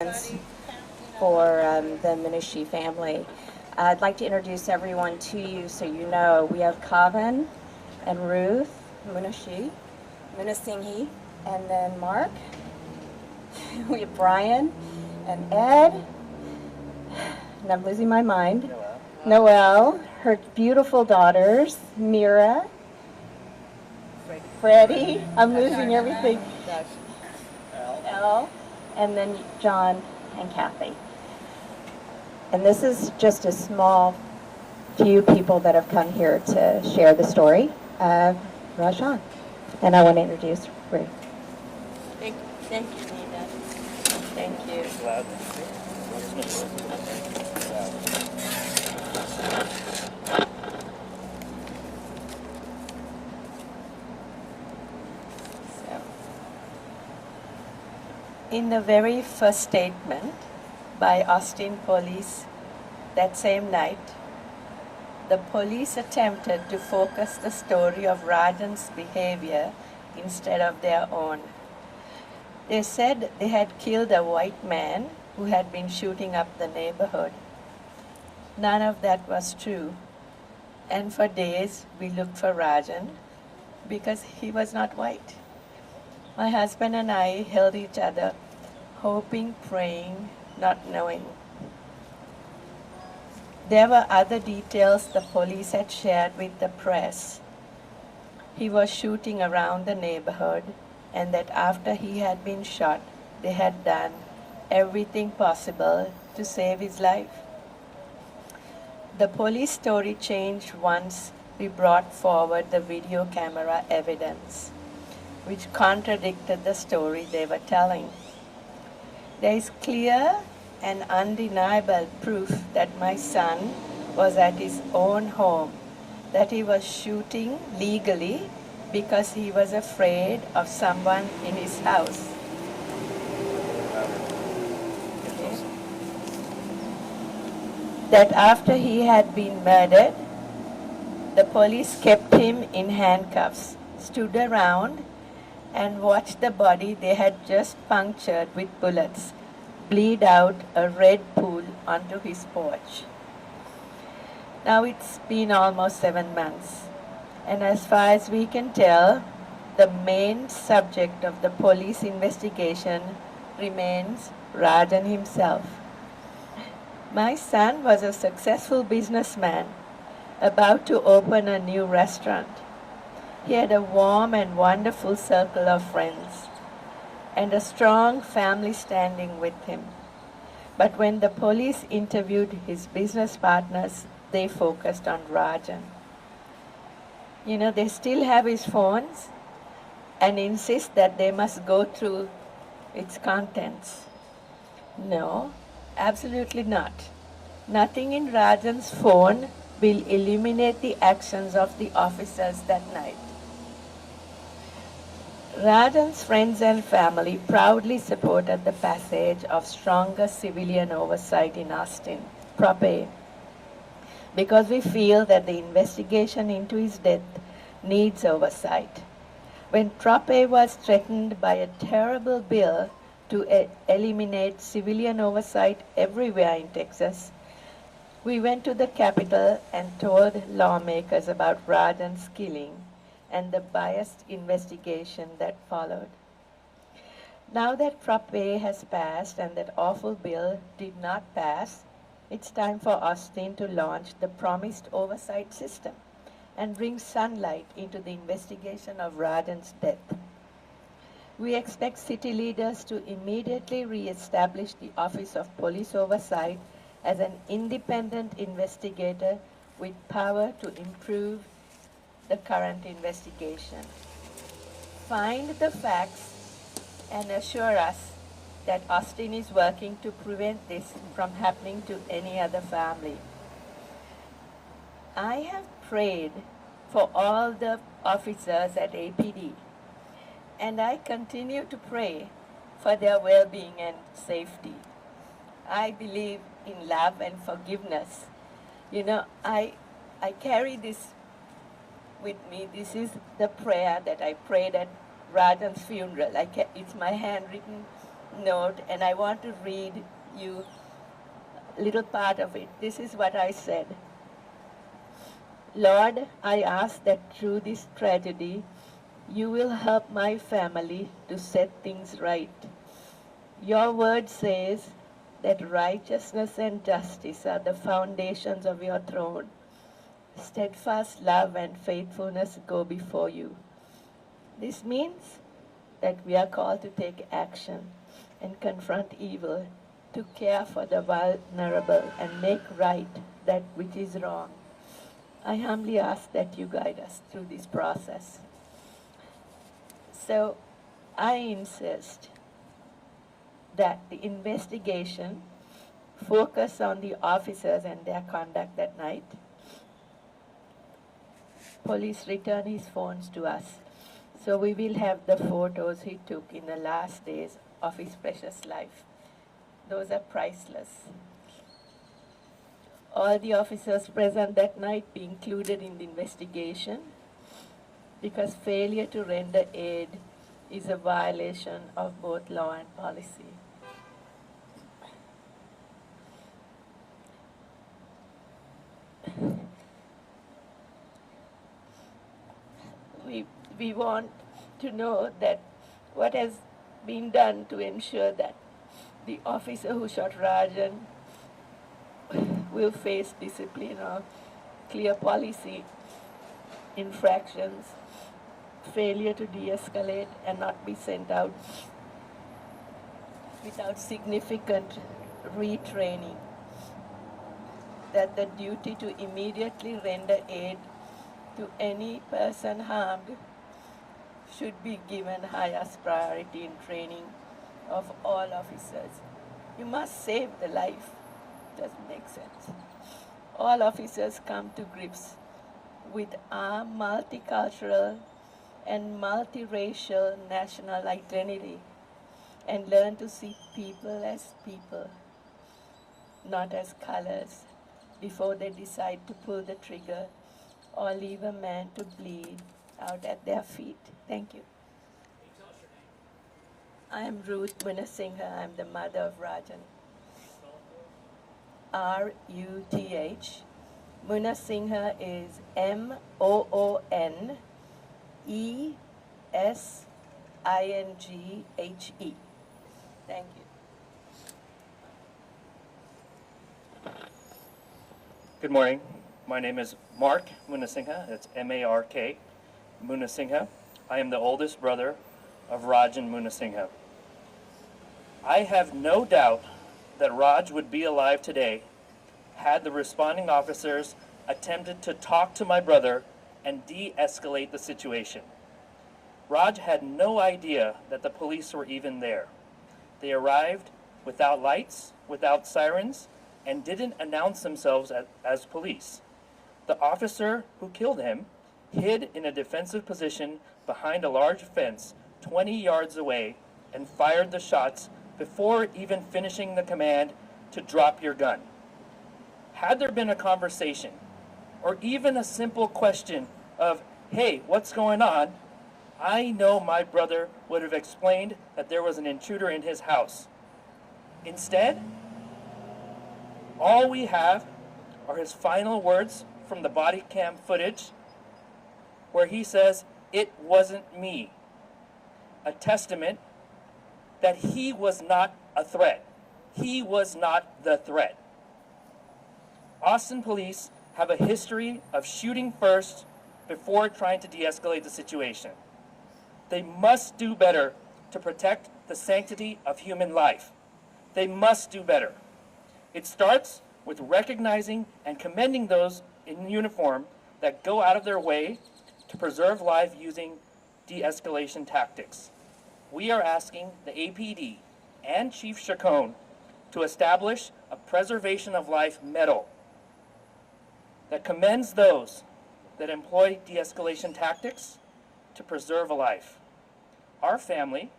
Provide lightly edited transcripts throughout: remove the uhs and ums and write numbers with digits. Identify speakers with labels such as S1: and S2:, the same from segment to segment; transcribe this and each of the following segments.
S1: for the Minushi family. I'd like to introduce everyone to you so you know. We have Kavan and Ruth Minushi, Munasinghe, and then Mark. We have Brian and Ed, and I'm losing my mind. Noelle, her beautiful daughters, Mira, Freddie, I'm losing everything. Elle, and then John and Kathy. And this is just a small few people that have come here to share the story of Rajan. And I want to introduce Ruth.
S2: Thank you, Nina. Thank you. In the very first statement by Austin police that same night, the police attempted to focus the story of Rajan's behavior instead of their own. They said they had killed a white man who had been shooting up the neighborhood. None of that was true. And for days we looked for Rajan because he was not white. My husband and I held each other, hoping, praying, not knowing. There were other details the police had shared with the press. He was shooting around the neighborhood, and that after he had been shot, they had done everything possible to save his life. The police story changed once we brought forward the video camera evidence, which contradicted the story they were telling. There is clear and undeniable proof that my son was at his own home, that he was shooting legally because he was afraid of someone in his house. Okay. That after he had been murdered, the police kept him in handcuffs, stood around, and watched the body they had just punctured with bullets bleed out a red pool onto his porch. Now it's been almost 7 months, and as far as we can tell, the main subject of the police investigation remains Rajan himself. My son was a successful businessman about to open a new restaurant. He had a warm and wonderful circle of friends and a strong family standing with him. But when the police interviewed his business partners, they focused on Rajan. They still have his phones and insist that they must go through its contents. No, absolutely not. Nothing in Rajan's phone will eliminate the actions of the officers that night. Rajan's friends and family proudly supported the passage of stronger civilian oversight in Austin, Prop A, because we feel that the investigation into his death needs oversight. When Prop A was threatened by a terrible bill to eliminate civilian oversight everywhere in Texas, we went to the Capitol and told lawmakers about Rajan's killing and the biased investigation that followed. Now that Prop A has passed and that awful bill did not pass, it's time for Austin to launch the promised oversight system and bring sunlight into the investigation of Rajan's death. We expect city leaders to immediately re-establish the Office of Police Oversight as an independent investigator with power to improve the current investigation. Find the facts and assure us that Austin is working to prevent this from happening to any other family. I have prayed for all the officers at APD, and I continue to pray for their well-being and safety. I believe in love and forgiveness. I carry this with me. This is the prayer that I prayed at Rajan's funeral. It's my handwritten note, and I want to read you a little part of it. This is what I said. Lord, I ask that through this tragedy, you will help my family to set things right. Your word says that righteousness and justice are the foundations of your throne. Steadfast love and faithfulness go before you. This means that we are called to take action and confront evil, to care for the vulnerable and make right that which is wrong. I humbly ask that you guide us through this process. So I insist that the investigation focus on the officers and their conduct that night. Police return his phones to us, so we will have the photos he took in the last days of his precious life. Those are priceless. All the officers present that night be included in the investigation, because failure to render aid is a violation of both law and policy. We want to know that what has been done to ensure that the officer who shot Rajan will face discipline or clear policy infractions, failure to de-escalate and not be sent out without significant retraining, that the duty to immediately render aid to any person harmed should be given highest priority in training of all officers. You must save the life. Doesn't make sense. All officers come to grips with our multicultural and multiracial national identity and learn to see people as people, not as colors, before they decide to pull the trigger or leave a man to bleed out at their feet. Thank you. I am Ruth Munasinghe. I'm the mother of Rajan. R-U-T-H. Munasinghe is M-O-O-N-E-S-I-N-G-H-E. Thank you.
S3: Good morning. My name is Mark Munasinghe. It's M-A-R-K, Munasinghe. I am the oldest brother of Rajan Munasinghe. I have no doubt that Raj would be alive today had the responding officers attempted to talk to my brother and de-escalate the situation. Raj had no idea that the police were even there. They arrived without lights, without sirens, and didn't announce themselves as police. The officer who killed him hid in a defensive position behind a large fence 20 yards away and fired the shots before even finishing the command to drop your gun. Had there been a conversation, or even a simple question of, hey, what's going on? I know my brother would have explained that there was an intruder in his house. Instead, all we have are his final words from the body cam footage where he says, "It wasn't me." A testament that he was not a threat. He was not the threat. Austin police have a history of shooting first before trying to de-escalate the situation. They must do better to protect the sanctity of human life. They must do better. It starts with recognizing and commending those in uniform that go out of their way to preserve life using de-escalation tactics. We are asking the APD and Chief Chacon to establish a Preservation of Life medal that commends those that employ de-escalation tactics to preserve a life. Our family,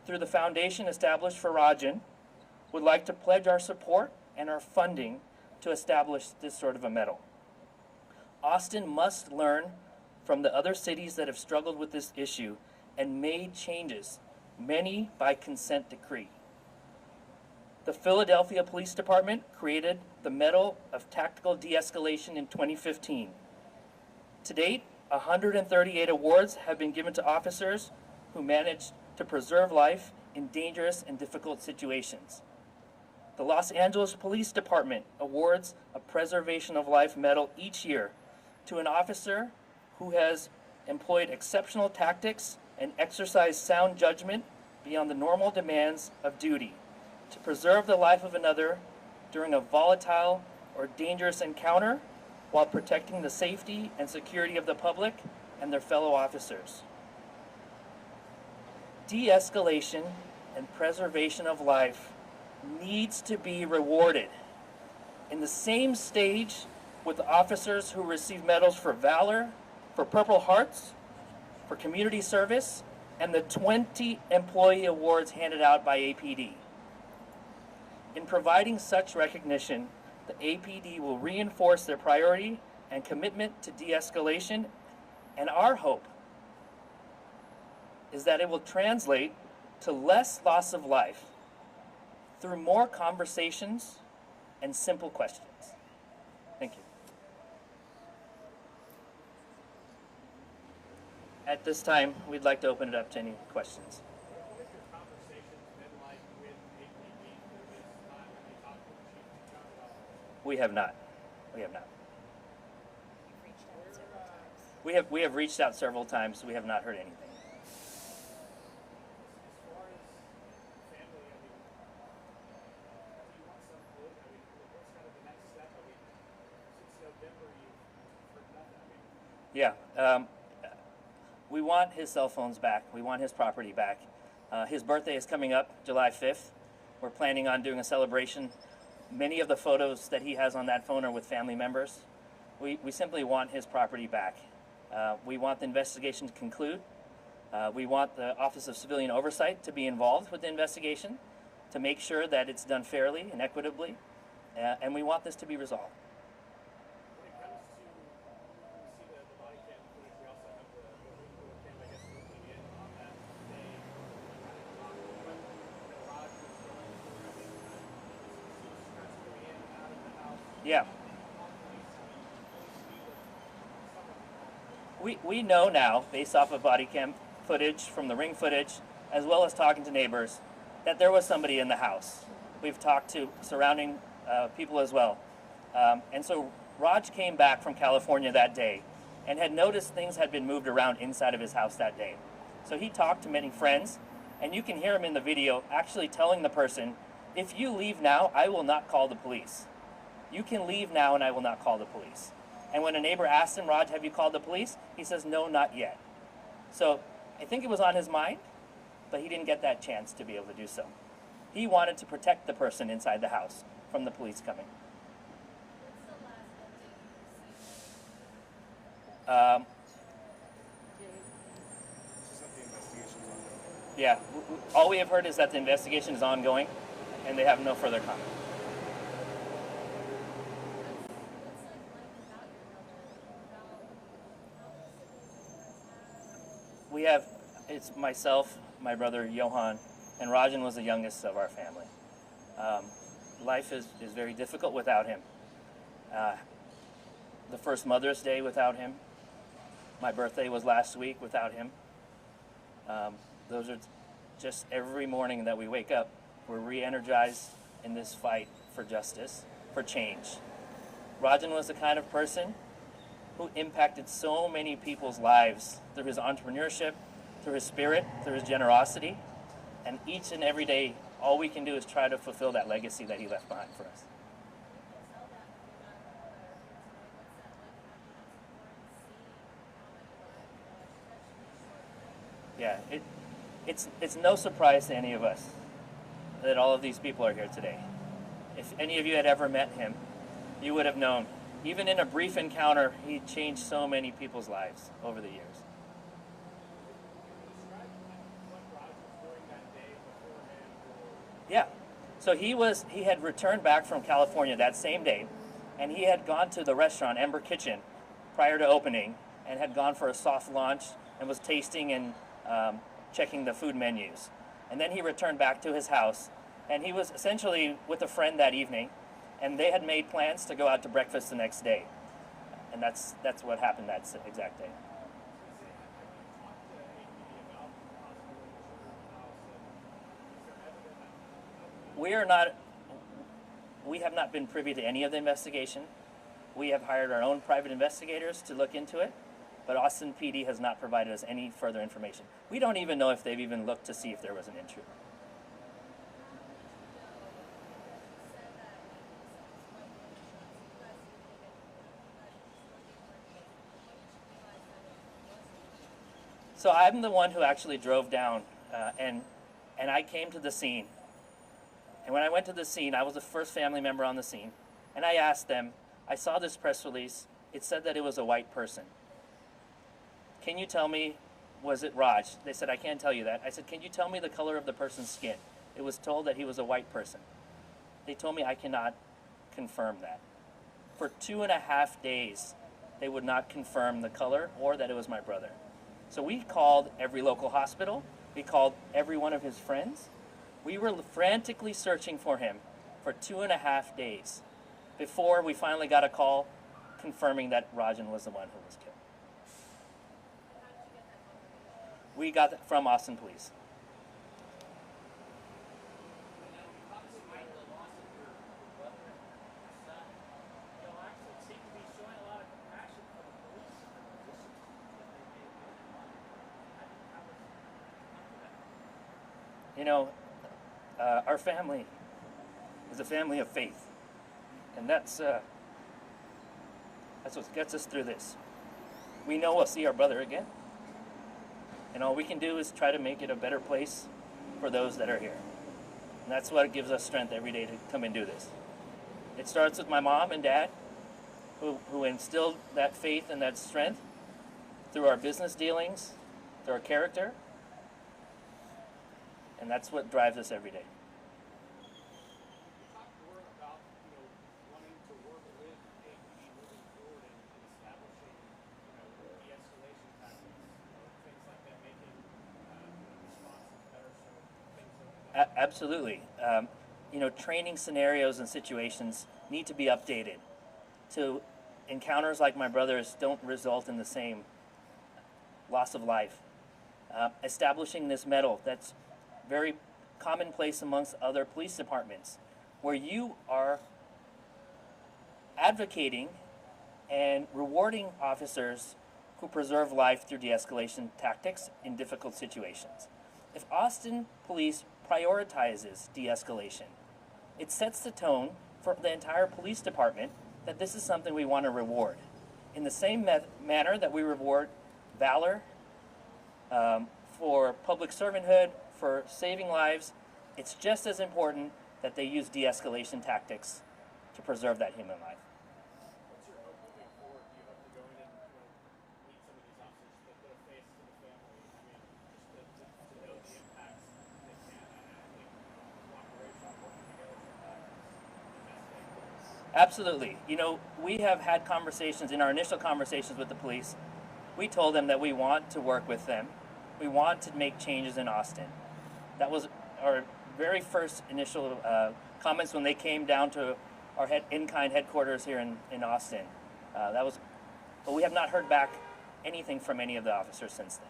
S3: through the foundation established for Rajan, would like to pledge our support and our funding to establish this sort of a medal. Austin must learn from the other cities that have struggled with this issue and made changes, many by consent decree. The Philadelphia Police Department created the Medal of Tactical De-Escalation in 2015. To date, 138 awards have been given to officers who managed to preserve life in dangerous and difficult situations. The Los Angeles Police Department awards a Preservation of Life Medal each year to an officer who has employed exceptional tactics and exercised sound judgment beyond the normal demands of duty to preserve the life of another during a volatile or dangerous encounter while protecting the safety and security of the public and their fellow officers. De-escalation and preservation of life needs to be rewarded in the same stage with the officers who receive medals for valor, for Purple Hearts, for community service, and the 20 employee awards handed out by APD. In providing such recognition, the APD will reinforce their priority and commitment to de-escalation, and our hope is that it will translate to less loss of life through more conversations and simple questions. Thank you. At this time, we'd like to open it up to any questions.
S4: What have your conversations been like with APD through this time? Have you talked to the chief of the job at all?
S3: We have not. We have not.
S1: Reached out several times.
S3: We have reached out several times. We have not heard anything.
S4: As far as family, I mean, do you want some closure? I mean, what's kind of the next step? I mean, since November, you've heard nothing. I mean,
S3: Yeah. We want his cell phones back. We want his property back. His birthday is coming up July 5th. We're planning on doing a celebration. Many of the photos that he has on that phone are with family members. We simply want his property back. We want the investigation to conclude. We want the Office of Civilian Oversight to be involved with the investigation to make sure that it's done fairly and equitably. And we want this to be resolved.
S4: when it comes to, we see the body cam footage, we also have the ring cam, I guess, looking in on that day. Kind of talking about when Raj was going through, I mean, he was stressed going in and out of the house.
S3: Yeah.
S4: On police speed of someone.
S3: We know now, based off of body cam footage from the ring footage, as well as talking to neighbors, that there was somebody in the house. We've talked to surrounding people as well. And so Raj came back from California that day and had noticed things had been moved around inside of his house that day. So he talked to many friends, and you can hear him in the video actually telling the person, if you leave now, I will not call the police. You can leave now and I will not call the police. And when a neighbor asked him, Raj, have you called the police? He says, no, not yet. So I think it was on his mind, but he didn't get that chance to be able to do so. He wanted to protect the person inside the house from the police coming.
S4: Just that the investigation's ongoing.
S3: Yeah, all we have heard is that the investigation is ongoing, and they have no further comment. We have, it's myself, my brother Johan, and Rajan was the youngest of our family. Life is very difficult without him. The first Mother's Day without him. My birthday was last week without him. Those are just every morning that we wake up, we're re-energized in this fight for justice, for change. Rajan was the kind of person who impacted so many people's lives through his entrepreneurship, through his spirit, through his generosity. And each and every day, all we can do is try to fulfill that legacy that he left behind for us. Yeah, it's no surprise to any of us that all of these people are here today. If any of you had ever met him, you would have known. Even in a brief encounter, he changed so many people's lives over the years.
S4: Describe what Raj was doing that day beforehand.
S3: Yeah. So he had returned back from California that same day, and he had gone to the restaurant Ember Kitchen prior to opening, and had gone for a soft launch and was tasting and checking the food menus. And then he returned back to his house, and he was essentially with a friend that evening, and they had made plans to go out to breakfast the next day. And that's what happened that exact day. We have not been privy to any of the investigation. We have hired our own private investigators to look into it, but Austin PD has not provided us any further information. We don't even know if they've even looked to see if there was an intruder. So I'm the one who actually drove down, and I came to the scene. And when I went to the scene, I was the first family member on the scene, and I asked them, I saw this press release, it said that it was a white person. Can you tell me, was it Raj? They said, I can't tell you that. I said, can you tell me the color of the person's skin? It was told that he was a white person. They told me I cannot confirm that. For 2.5 days, they would not confirm the color or that it was my brother. So we called every local hospital. We called every one of his friends. We were frantically searching for him for 2.5 days before we finally got a call confirming that Rajan was the one who was killed. We got that from Austin Police. You know, our family is a family of faith, and that's what gets us through this. We know we'll see our brother again, and all we can do is try to make it a better place for those that are here. And that's what gives us strength every day to come and do this. It starts with my mom and dad, who instilled that faith and that strength through our business dealings, through our character, and that's what drives us every day.
S4: You talked more about, wanting to work with APD moving forward and establishing, de-escalation tactics, things like that, making responses better, so things like that.
S3: Absolutely. Training scenarios and situations need to be updated to encounters like my brother's don't result in the same loss of life. Establishing this medal that's very commonplace amongst other police departments, where you are advocating and rewarding officers who preserve life through de-escalation tactics in difficult situations. If Austin Police prioritizes de-escalation, it sets the tone for the entire police department that this is something we want to reward. In the same manner that we reward valor, for public servanthood, for saving lives, it's just as important that they use de-escalation tactics to preserve that human life.
S4: What's your hope moving forward? Do you hope to go in and meet some of these officers, to put a face to the family? Just to know the impacts they can. I think cooperation, working together sometimes is the best thing.
S3: Absolutely. We have had conversations, in our initial conversations with the police, we told them that we want to work with them. We want to make changes in Austin. That was our very first initial comments when they came down to our in-kind headquarters here in Austin. But we have not heard back anything from any of the officers since then.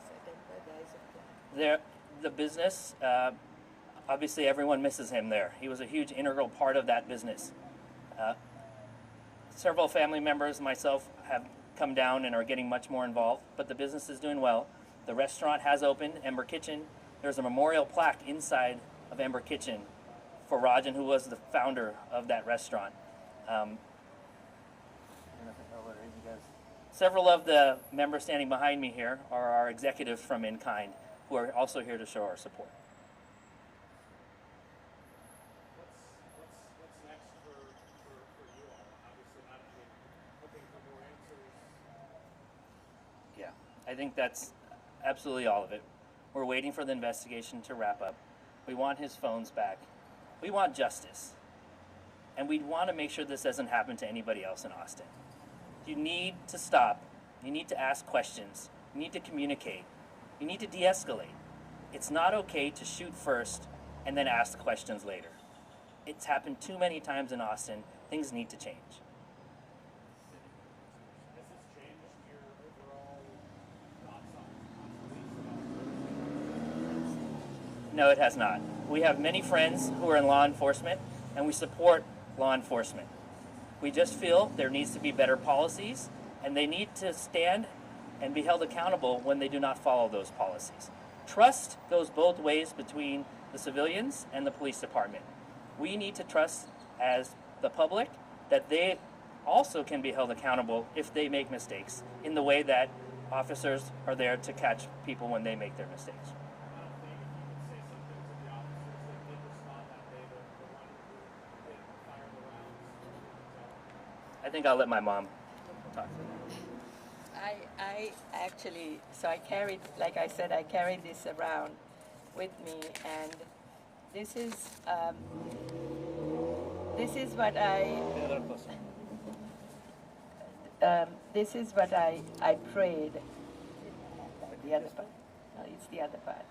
S4: Going to his business here,
S3: The business, obviously everyone misses him there. He was a huge integral part of that business. Several family members, myself, have come down and are getting much more involved, but the business is doing well. The restaurant has opened, Ember Kitchen. There's a memorial plaque inside of Ember Kitchen for Rajan, who was the founder of that restaurant. Several of the members standing behind me here are our executives from In Kind, who are also here to show our support.
S4: what's next for you all? Obviously, hoping for more answers.
S3: Yeah, I think that's absolutely all of it. We're waiting for the investigation to wrap up. We want his phones back. We want justice. And we want to make sure this doesn't happen to anybody else in Austin. You need to stop. You need to ask questions. You need to communicate. You need to de-escalate. It's not okay to shoot first and then ask questions later. It's happened too many times in Austin. Things need to change.
S4: Has this changed your overall thoughts on police?
S3: No, it has not. We have many friends who are in law enforcement, and we support law enforcement. We just feel there needs to be better policies, and they need to stand and be held accountable when they do not follow those policies. Trust goes both ways between the civilians and the police department. We need to trust as the public that they also can be held accountable if they make mistakes in the way that officers are there to catch people when they make their mistakes.
S4: I don't think if you could say something to the officers that did respond that day, the one who did fire the rounds,
S3: I think I'll let my mom talk.
S2: I actually, so I carried, like I said, I carried this around with me, and this is what I prayed. The other part. No, it's the other part.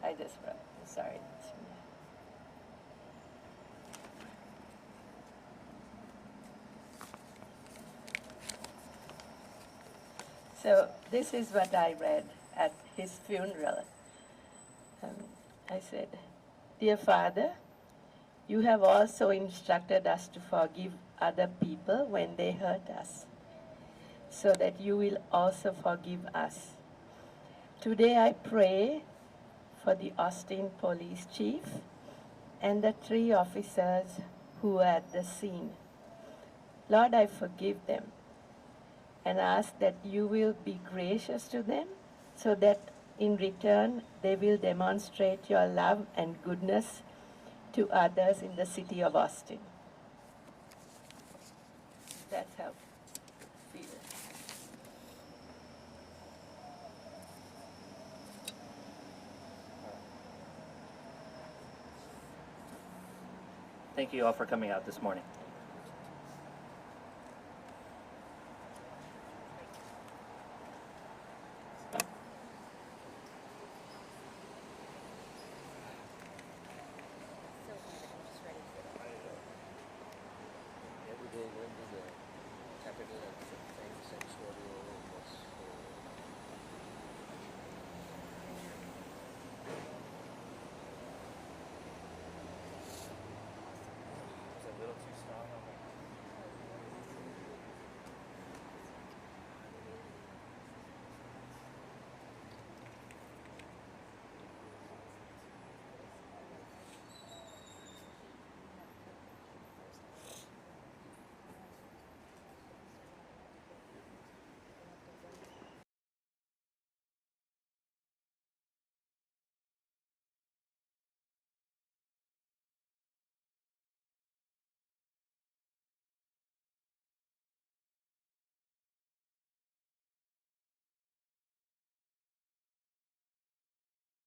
S2: I just brought, sorry. So this is what I read at his funeral. I said, "Dear Father, you have also instructed us to forgive other people when they hurt us, so that you will also forgive us. Today I pray for the Austin Police Chief and the 3 officers who were at the scene. Lord, I forgive them and ask that you will be gracious to them so that in return they will demonstrate your love and goodness to others in the city of Austin." That's how I feel.
S3: Thank you all for coming out this morning.